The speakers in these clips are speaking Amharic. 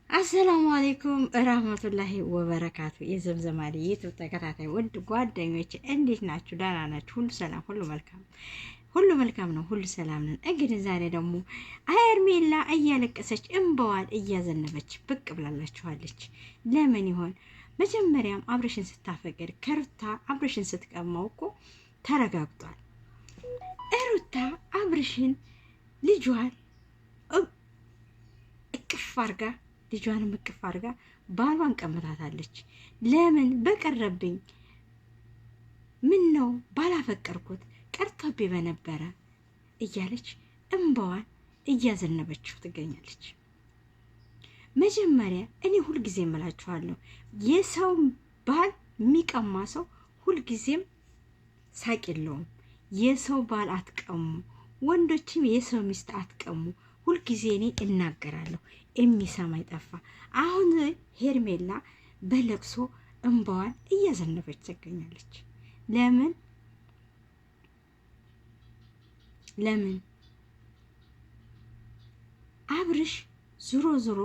አሰላሙ አለይኩም እራህመቱላሂ ወበረካቱ። የዘምዘም አሊ ዩቲዩብ ተከታታይ ውድ ጓደኞች እንዴት ናችሁ? ደህና ናችሁ? ሁሉ ሰላም፣ ሁሉ መልካም፣ ሁሉ መልካም ነው፣ ሁሉ ሰላም ነን። እንግዲህ ዛሬ ደግሞ ሄርሜላ እያለቀሰች እንባዋን እያዘነበች ብቅ ብላላችኋለች። ለምን ይሆን? መጀመሪያም አብርሽን ስታፈቅር ከሩታ አብርሽን ስትቀማው እኮ ተረጋግጧል። ሩታ አብርሽን ልጇን እቅፍ አርጋ ልጇንም እቅፍ አርጋ ባሏን ቀምታታለች። ለምን በቀረብኝ፣ ምን ነው ባላፈቀርኩት ቀርቶብኝ በነበረ እያለች እንባዋን እያዘነበችው ትገኛለች። መጀመሪያ እኔ ሁልጊዜ እምላችኋለሁ የሰው ባል የሚቀማ ሰው ሁልጊዜም ሳቅ የለውም። የሰው ባል አትቀሙ፣ ወንዶችም የሰው ሚስት አትቀሙ። ሁልጊዜ እኔ እናገራለሁ፣ የሚሰማኝ ጠፋ። አሁን ሄርሜላ በለቅሶ እንባዋን እያዘነበች ትገኛለች። ለምን አብርሽ ዞሮ ዞሮ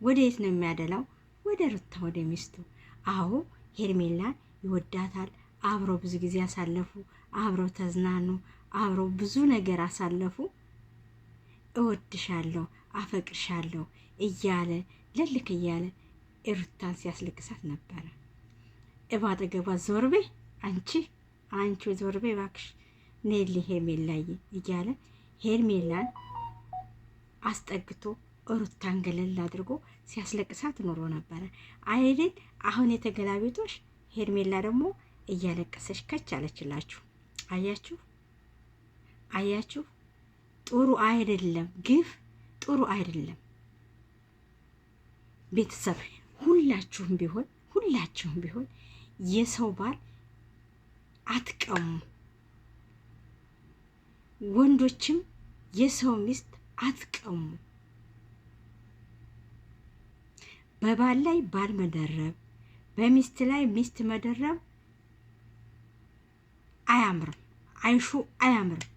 ወደ የት ነው የሚያደላው? ወደ ሩታ፣ ወደ ሚስቱ። አዎ ሄርሜላን ይወዳታል። አብረው ብዙ ጊዜ አሳለፉ፣ አብረው ተዝናኑ፣ አብረው ብዙ ነገር አሳለፉ። እወድሻለሁ፣ አፈቅርሻለሁ እያለ ለልክ እያለ ሩታን ሲያስለቅሳት ነበረ። እባጠገቧ ዞር በይ አንቺ ዞር በይ እባክሽ ኔሊ ሄርሜላዬ እያለ ሄርሜላን አስጠግቶ ሩታን ገለል አድርጎ ሲያስለቅሳት ኖሮ ነበረ አይደል? አሁን የተገላቢጦሽ ሄርሜላ ደግሞ እያለቀሰች ከች አለችላችሁ። አያችሁ? ጥሩ አይደለም፣ ግፍ ጥሩ አይደለም። ቤተሰብ ሁላችሁም ቢሆን የሰው ባል አትቀሙ። ወንዶችም የሰው ሚስት አትቀሙ። በባል ላይ ባል መደረብ፣ በሚስት ላይ ሚስት መደረብ አያምርም። አያምርም።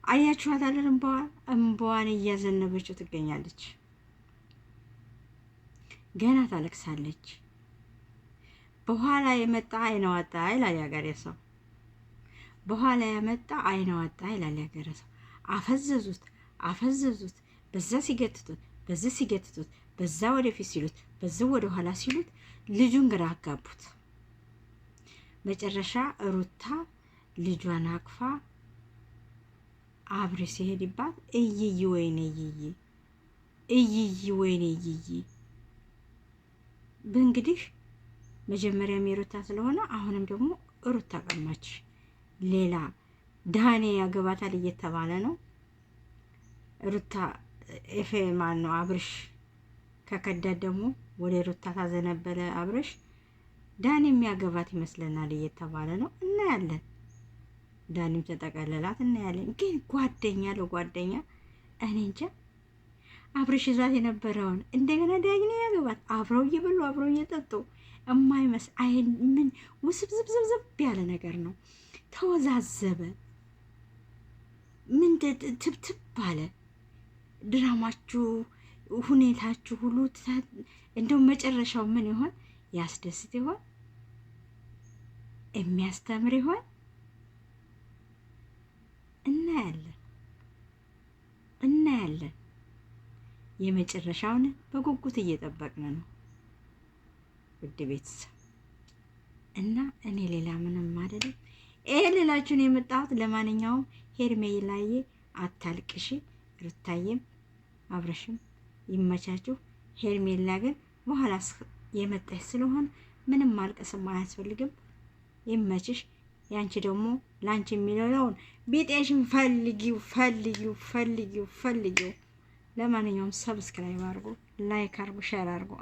አያችኋት አይደል? እንባዋን እያዘነበችው ትገኛለች። ገና ታለቅሳለች። በኋላ የመጣ አይነዋጣ ይላል ያገሬ ሰው። በኋላ የመጣ አይነዋጣ ይላል ያገሬ ሰው። አፈዘዙት። በዛ ሲገትቱት፣ በዛ ወደፊት ሲሉት፣ በዛ ወደ ኋላ ሲሉት ልጁን ግራ አጋቡት። መጨረሻ ሩታ ልጇን አቅፋ አብርሽ ሲሄድባት እይይ ወይኔ እይይ በእንግዲህ መጀመሪያም የሩታ ስለሆነ አሁንም ደግሞ ሩታ ቀማች። ሌላ ዳኔ ያገባታል እየተባለ ነው። ሩታ ማን ነው አብርሽ ከከዳት ደግሞ ወደ ሩታ ታዘነበለ። አብርሽ ዳኔ የሚያገባት ይመስለናል እየተባለ ነው። እናያለን። ዳኒም ተጠቀለላት እናያለን። ግን ጓደኛ ለጓደኛ እኔ እንጃ። አብርሽ ይዟት የነበረውን እንደገና ዳግኔ ያገባት አብረው እየበሉ አብረው እየጠጡ እማይመስ ምን ውስብስብስብስብ ያለ ነገር ነው። ተወዛዘበ። ምን ትብትብ ባለ ድራማችሁ፣ ሁኔታችሁ ሁሉ እንደው መጨረሻው ምን ይሆን? ያስደስት ይሆን? የሚያስተምር ይሆን? እናያለን። የመጨረሻውን በጉጉት እየጠበቅን ነው ውድ ቤተሰብ። እና እኔ ሌላ ምንም አይደለም ይሄ ልላችሁን የመጣሁት። ለማንኛውም ሄርሜላዬ አታልቅሽ፣ ሩታዬም አብረሽም ይመቻችሁ። ሄርሜላ ግን በኋላ የመጣች ስለሆነ ምንም ማልቀስም አያስፈልግም። ይመችሽ። ያንቺ ደግሞ ላንቺ የሚለውን ቢጤሽን ፈልጊው። ለማንኛውም ሰብስክራይብ አድርጉ፣ ላይክ አድርጉ፣ ሼር አድርጉ።